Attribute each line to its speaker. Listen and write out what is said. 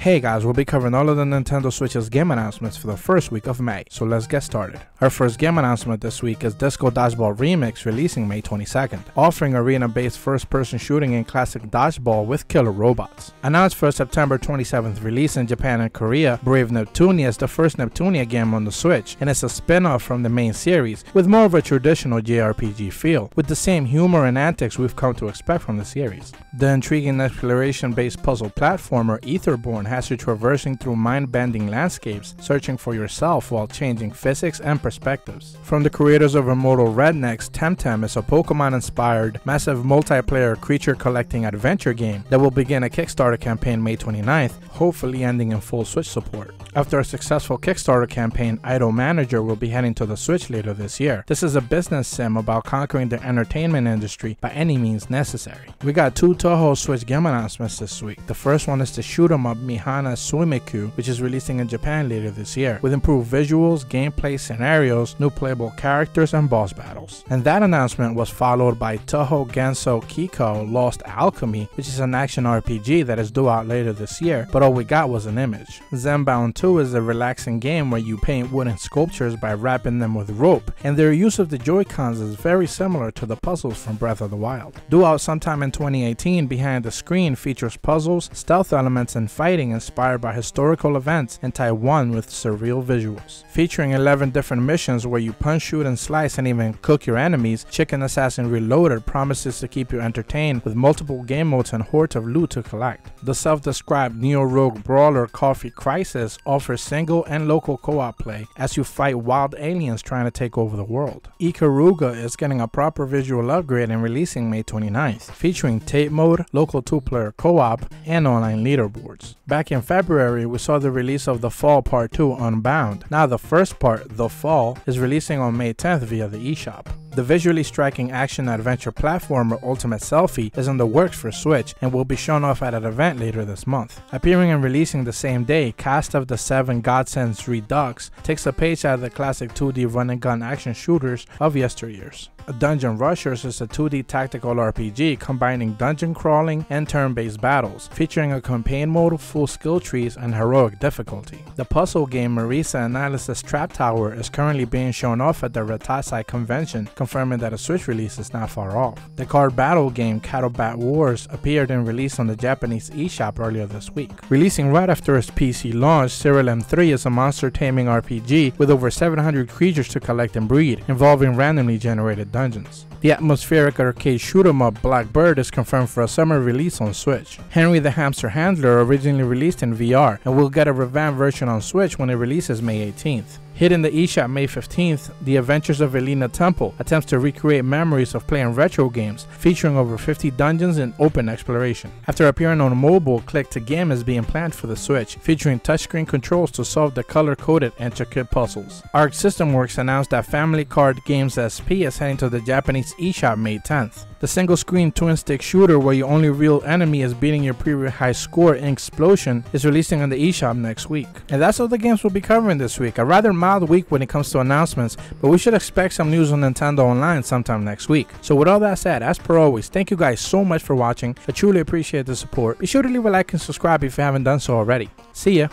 Speaker 1: Hey guys, we'll be covering all of the Nintendo Switch's game announcements for the first week of May, so let's get started. Our first game announcement this week is Disco Dodgeball Remix, releasing May 22nd, offering arena-based first-person shooting in classic Dodgeball with killer robots. Announced for September 27th release in Japan and Korea, Brave Neptunia is the first Neptunia game on the Switch, and it's a spin-off from the main series, with more of a traditional JRPG feel, with the same humor and antics we've come to expect from the series. The intriguing exploration-based puzzle platformer Etherborn has you traversing through mind-bending landscapes, searching for yourself while changing physics and perspectives. From the creators of Immortal Rednecks, Tem Tem is a Pokemon-inspired, massive multiplayer creature-collecting adventure game that will begin a Kickstarter campaign May 29th, hopefully ending in full Switch support. After a successful Kickstarter campaign, Idol Manager will be heading to the Switch later this year. This is a business sim about conquering the entertainment industry by any means necessary. We got two Toho Switch game announcements this week. The first one is the shoot 'em up Mihana Suimiku, which is releasing in Japan later this year, with improved visuals, gameplay, scenarios, new playable characters, and boss battles. And that announcement was followed by Toho Genso Kiko Lost Alchemy, which is an action RPG that is due out later this year, but all we got was an image. Zen Bound 2 is a relaxing game where you paint wooden sculptures by wrapping them with rope, and their use of the Joy-Cons is very similar to the puzzles from Breath of the Wild. Due out sometime in 2018, Behind the Screen features puzzles, stealth elements, and fighting inspired by historical events in Taiwan with surreal visuals. Featuring 11 different missions where you punch, shoot, and slice, and even cook your enemies, Chicken Assassin Reloaded promises to keep you entertained with multiple game modes and hordes of loot to collect. The self-described neo-rogue brawler Coffee Crisis offers single and local co-op play as you fight wild aliens trying to take over the world. Ikaruga is getting a proper visual upgrade and releasing May 29th, featuring tape mode, local 2-player co-op, and online leaderboards. Back in February, we saw the release of The Fall Part 2 Unbound. Now the first part, The Fall, is releasing on May 10th via the eShop. The visually striking action-adventure platformer Ultimate Selfy is in the works for Switch and will be shown off at an event later this month. Appearing and releasing the same day, Cast of the Seven Godsends Redux takes a page out of the classic 2D run-and-gun action shooters of yesteryears. Dungeon Rushers is a 2D tactical RPG combining dungeon crawling and turn-based battles, featuring a campaign mode, full skill trees, and heroic difficulty. The puzzle game Marisa Analysis Trap Tower is currently being shown off at the Ratasai convention, confirming that a Switch release is not far off. The card battle game Cattlebat Wars appeared and released on the Japanese eShop earlier this week. Releasing right after its PC launch, Cyril M3 is a monster taming RPG with over 700 creatures to collect and breed, involving randomly generated dungeons. The atmospheric arcade shoot-'em-up Blackbird is confirmed for a summer release on Switch. Henry the Hamster Handler originally released in VR and will get a revamped version on Switch when it releases May 18th. Hit in the eShop May 15th, The Adventures of Elena Temple attempts to recreate memories of playing retro games, featuring over 50 dungeons and open exploration. After appearing on mobile, Click to Game is being planned for the Switch, featuring touchscreen controls to solve the color-coded intricate puzzles. Arc System Works announced that Family Card Games SP is heading to the Japanese eShop May 10th. The single-screen twin-stick shooter where your only real enemy is beating your previous high score in Explosion is releasing on the eShop next week. And that's all the games we'll be covering this week. A rather mild week when it comes to announcements, but we should expect some news on Nintendo Online sometime next week. So with all that said, as per always, thank you guys so much for watching. I truly appreciate the support. Be sure to leave a like and subscribe if you haven't done so already. See ya!